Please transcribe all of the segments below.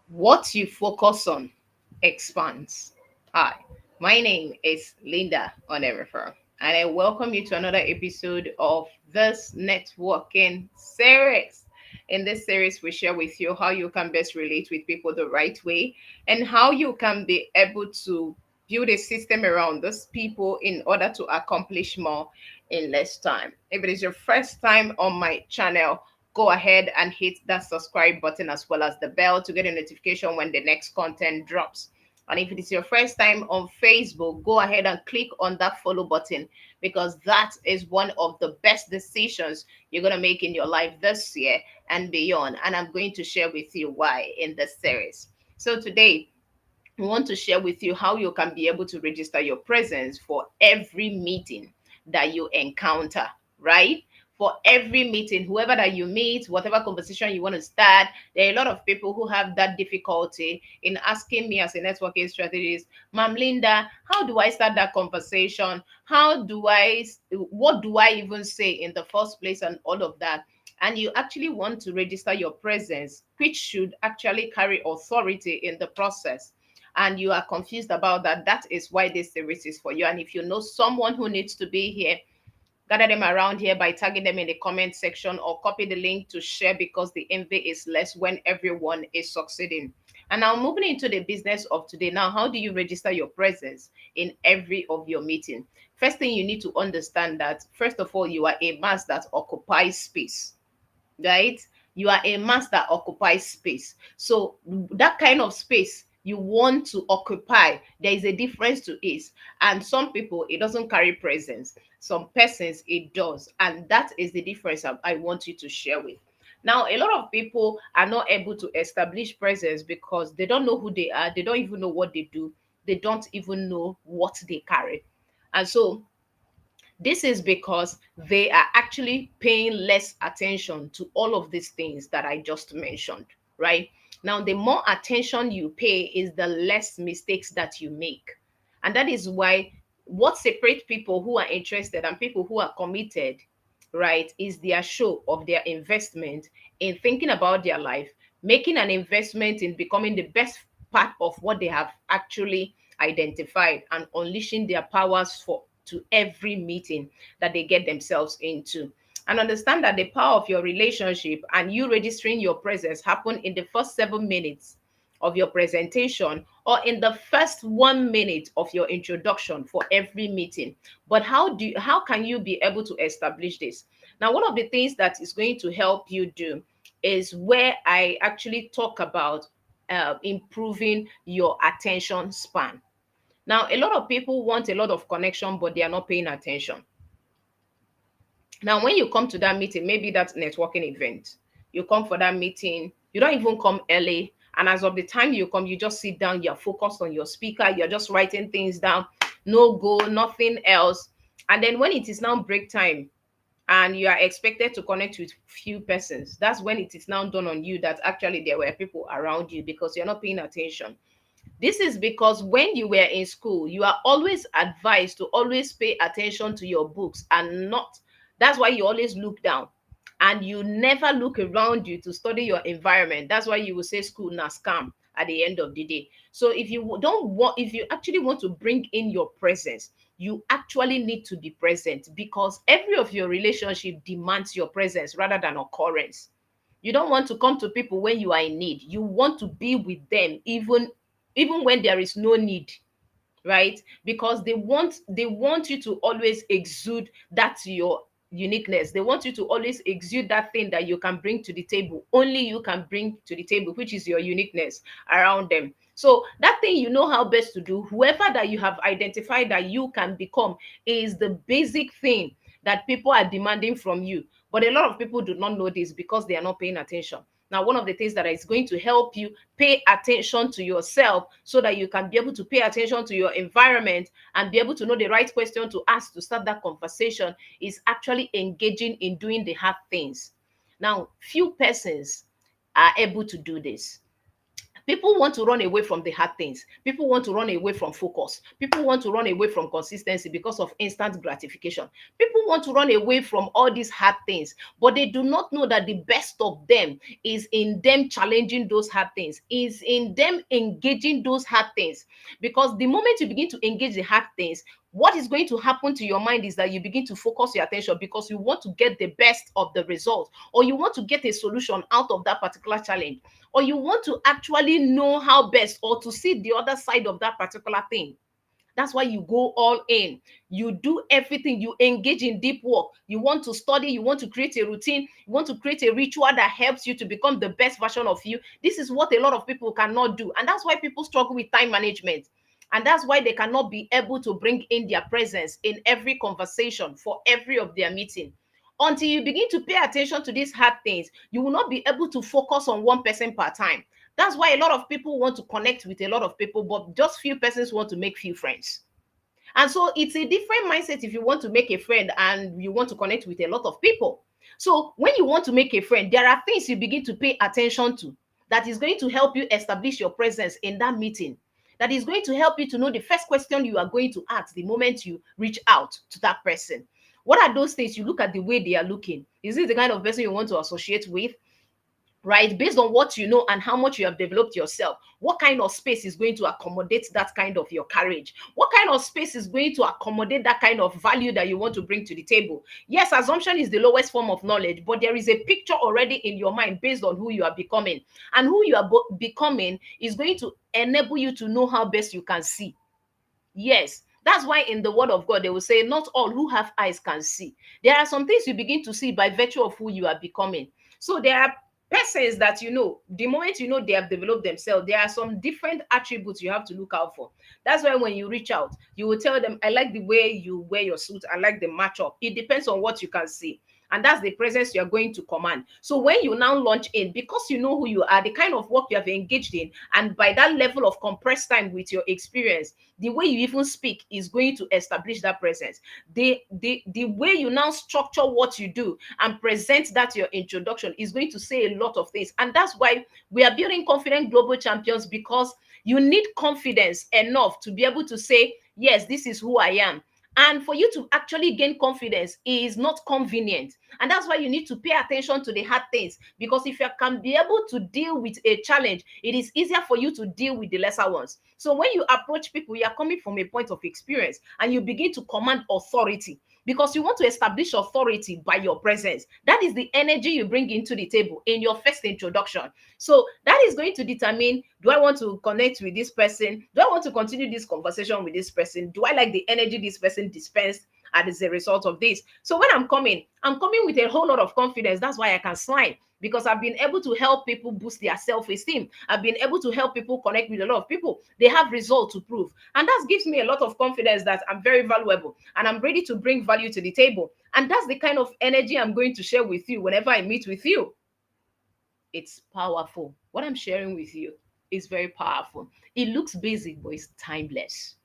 What you focus on expands. Hi, my name is Linda Onerefer, and I welcome you to another episode of this networking series. In this series, we share with you how you can best relate with people the right way and how you can be able to build a system around those people in order to accomplish more in less time. If it is your first time on my channel, go ahead and hit that subscribe button as well as the bell to get a notification when the next content drops. And if it is your first time on Facebook, go ahead and click on that follow button because that is one of the best decisions you're going to make in your life this year and beyond. And I'm going to share with you why in this series. So today, we want to share with you how you can be able to register your presence for every meeting that you encounter, right? For every meeting, whoever that you meet, whatever conversation you want to start, there are a lot of people who have that difficulty in asking me as a networking strategist, Ma'am Linda, how do I start that conversation? What do I even say in the first place and all of that? And you actually want to register your presence, which should actually carry authority in the process, and you are confused about that, that is why this series is for you. And if you know someone who needs to be here, gather them around here by tagging them in the comment section or copy the link to share because the envy is less when everyone is succeeding. And now moving into the business of today. Now, how do you register your presence in every of your meeting? First thing you need to understand that first of all, you are a mass that occupies space, right? You are a mass that occupies space. So that kind of space you want to occupy, there is a difference to it. And some people, it doesn't carry presence. Some persons, it does. And that is the difference I want you to share with. Now, a lot of people are not able to establish presence because they don't know who they are. They don't even know what they do. They don't even know what they carry. And so this is because they are actually paying less attention to all of these things that I just mentioned, right? Now, the more attention you pay is the less mistakes that you make. And that is why what separates people who are interested and people who are committed, right, is their show of their investment in thinking about their life, making an investment in becoming the best part of what they have actually identified and unleashing their powers for to every meeting that they get themselves into. And understand that the power of your relationship and you registering your presence happen in the first 7 minutes of your presentation or in the first 1 minute of your introduction for every meeting. But how can you be able to establish this? Now, one of the things that is going to help you do is where I actually talk about improving your attention span. Now, a lot of people want a lot of connection, but they are not paying attention. Now, when you come to that meeting, maybe that networking event, you come for that meeting, you don't even come early. And as of the time you come, you just sit down, you're focused on your speaker, you're just writing things down, no go, nothing else. And then when it is now break time and you are expected to connect with few persons, that's when it is now done on you that actually there were people around you because you're not paying attention. This is because when you were in school, you are always advised to always pay attention to your books and not, that's why you always look down and you never look around you to study your environment. That's why you will say school na scam at the end of the day. So if you actually want to bring in your presence, you actually need to be present because every of your relationship demands your presence rather than occurrence. You don't want to come to people when you are in need. You want to be with them even when there is no need, right? Because they want you to always exude that your uniqueness. They want you to always exude that thing that you can bring to the table, only you can bring to the table, which is your uniqueness around them. So that thing you know how best to do, whoever that you have identified that you can become, is the basic thing that people are demanding from you. But a lot of people do not know this because they are not paying attention. Now, one of the things that is going to help you pay attention to yourself so that you can be able to pay attention to your environment and be able to know the right question to ask to start that conversation is actually engaging in doing the hard things. Now, few persons are able to do this. People want to run away from the hard things. People want to run away from focus. People want to run away from consistency because of instant gratification. People want to run away from all these hard things, but they do not know that the best of them is in them challenging those hard things, is in them engaging those hard things. Because the moment you begin to engage the hard things, what is going to happen to your mind is that you begin to focus your attention because you want to get the best of the result, or you want to get a solution out of that particular challenge, or you want to actually know how best or to see the other side of that particular thing. That's why you go all in. You do everything. You engage in deep work. You want to study. You want to create a routine. You want to create a ritual that helps you to become the best version of you. This is what a lot of people cannot do. And that's why people struggle with time management. And that's why they cannot be able to bring in their presence in every conversation for every of their meeting. Until you begin to pay attention to these hard things, you will not be able to focus on one person per time. That's why a lot of people want to connect with a lot of people, but just few persons want to make few friends. And so it's a different mindset if you want to make a friend and you want to connect with a lot of people. So when you want to make a friend, there are things you begin to pay attention to that is going to help you establish your presence in that meeting. That is going to help you to know the first question you are going to ask the moment you reach out to that person. What are those things? You look at the way they are looking. Is it the kind of person you want to associate with? Right? Based on what you know and how much you have developed yourself, what kind of space is going to accommodate that kind of your courage? What kind of space is going to accommodate that kind of value that you want to bring to the table? Yes, assumption is the lowest form of knowledge, but there is a picture already in your mind based on who you are becoming. And who you are becoming is going to enable you to know how best you can see. Yes, that's why in the word of God, they will say, not all who have eyes can see. There are some things you begin to see by virtue of who you are becoming. So there are persons that you know, the moment you know they have developed themselves, there are some different attributes you have to look out for. That's why when you reach out, you will tell them, I like the way you wear your suit, I like the matchup. It depends on what you can see. And that's the presence you're going to command. So when you now launch in, because you know who you are, the kind of work you have engaged in, and by that level of compressed time with your experience, the way you even speak is going to establish that presence. The way you now structure what you do and present that your introduction is going to say a lot of things. And that's why we are building confident global champions, because you need confidence enough to be able to say, yes, this is who I am. And for you to actually gain confidence is not convenient. And that's why you need to pay attention to the hard things. Because if you can be able to deal with a challenge, it is easier for you to deal with the lesser ones. So when you approach people, you are coming from a point of experience and you begin to command authority, because you want to establish authority by your presence. That is the energy you bring into the table in your first introduction. So that is going to determine, do I want to connect with this person? Do I want to continue this conversation with this person? Do I like the energy this person dispensed as a result of this? So when I'm coming with a whole lot of confidence. That's why I can smile, because I've been able to help people boost their self-esteem. I've been able to help people connect with a lot of people. They have results to prove. And that gives me a lot of confidence that I'm very valuable and I'm ready to bring value to the table. And that's the kind of energy I'm going to share with you whenever I meet with you. It's powerful. What I'm sharing with you is very powerful. It looks basic, but it's timeless.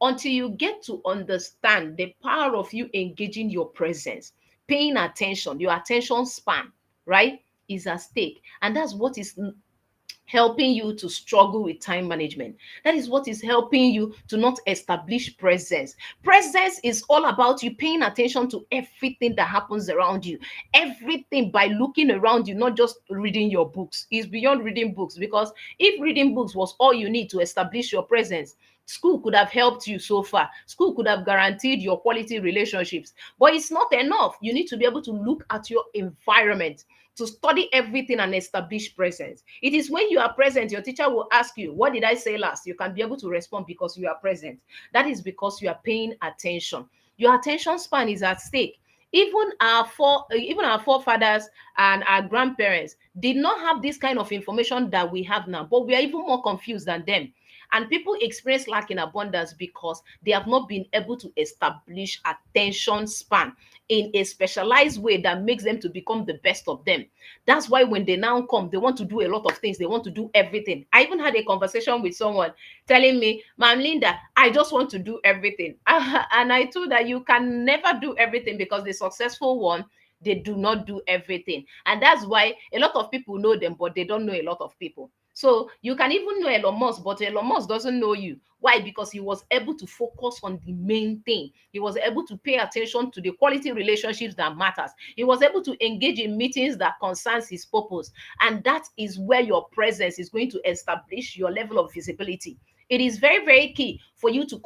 Until you get to understand the power of you engaging your presence, paying attention, your attention span, right, is at stake. And that's what is helping you to struggle with time management. That is what is helping you to not establish presence. Presence is all about you paying attention to everything that happens around you, everything, by looking around you, not just reading your books. It's beyond reading books, because if reading books was all you need to establish your presence, school could have helped you so far. School could have guaranteed your quality relationships, but it's not enough. You need to be able to look at your environment, to study everything and establish presence. It is when you are present, your teacher will ask you, what did I say last? You can be able to respond because you are present. That is because you are paying attention. Your attention span is at stake. Even our forefathers and our grandparents did not have this kind of information that we have now, but we are even more confused than them. And people experience lack in abundance because they have not been able to establish attention span in a specialized way that makes them to become the best of them. That's why when they now come, they want to do a lot of things. They want to do everything. I even had a conversation with someone telling me, Ma'am Linda, I just want to do everything. And I told her, you can never do everything, because the successful one, they do not do everything. And that's why a lot of people know them, but they don't know a lot of people. So you can even know Elon Musk, but Elon Musk doesn't know you. Why? Because he was able to focus on the main thing. He was able to pay attention to the quality relationships that matters. He was able to engage in meetings that concerns his purpose. And that is where your presence is going to establish your level of visibility. It is very, very key for you to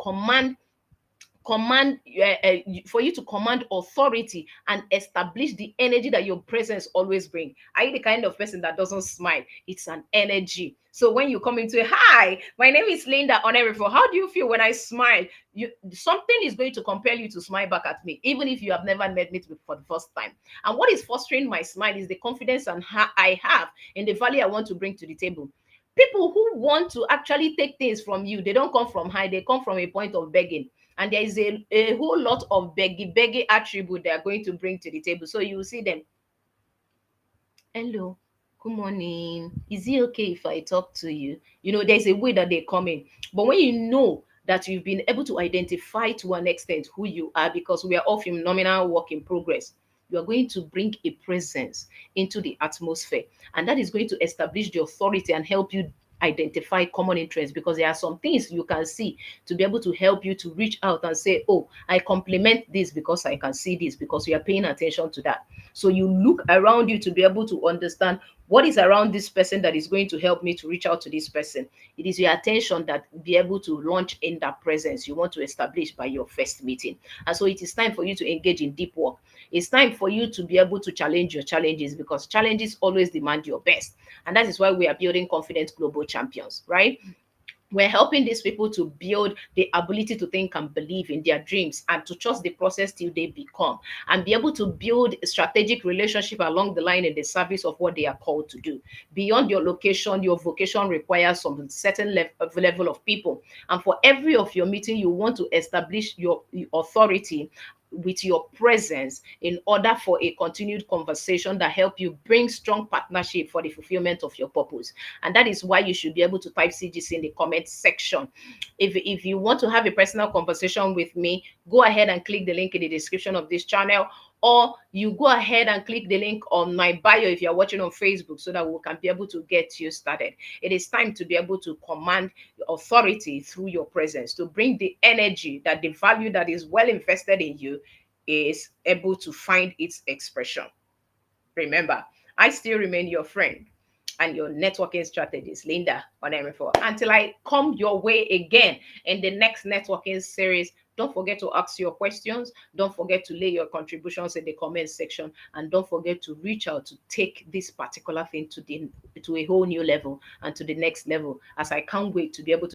for you to command authority and establish the energy that your presence always bring. Are you the kind of person that doesn't smile? It's an energy. So when you come into, hi, my name is Linda Onerifo, how do you feel when I smile? Something is going to compel you to smile back at me, even if you have never met me for the first time. And what is fostering my smile is the confidence I have in the value I want to bring to the table. People who want to actually take things from you, they don't come from high, they come from a point of begging. And there is a whole lot of beggy attribute they are going to bring to the table. So you will see them, hello, good morning, is it okay if I talk to you? There's a way that they come in. But when you know that you've been able to identify to an extent who you are, because we are all phenomenal work in progress, you are going to bring a presence into the atmosphere, and that is going to establish the authority and help you identify common interests, because there are some things you can see to be able to help you to reach out and say, oh, I complement this because I can see this, because you are paying attention to that. So you look around you to be able to understand what is around this person that is going to help me to reach out to this person. It is your attention that be able to launch in that presence you want to establish by your first meeting. And so it is time for you to engage in deep work. It's time for you to be able to challenge your challenges, because challenges always demand your best. And that is why we are building confident global champions, right? We're helping these people to build the ability to think and believe in their dreams, and to trust the process till they become, and be able to build a strategic relationship along the line in the service of what they are called to do. Beyond your location, your vocation requires some certain level of people. And for every of your meeting, you want to establish your authority with your presence, in order for a continued conversation that help you bring strong partnership for the fulfillment of your purpose. And that is why you should be able to type CGC in the comment section. If you want to have a personal conversation with me, go ahead and click the link in the description of this channel, or you go ahead and click the link on my bio if you're watching on Facebook, so that we can be able to get you started. It is time to be able to command authority through your presence, to bring the energy that the value that is well invested in you is able to find its expression. Remember, I still remain your friend and your networking strategist, Linda Onemifo. Until I come your way again in the next networking series, don't forget to ask your questions. Don't forget to lay your contributions in the comment section. And don't forget to reach out to take this particular thing to a whole new level and to the next level, as I can't wait to be able to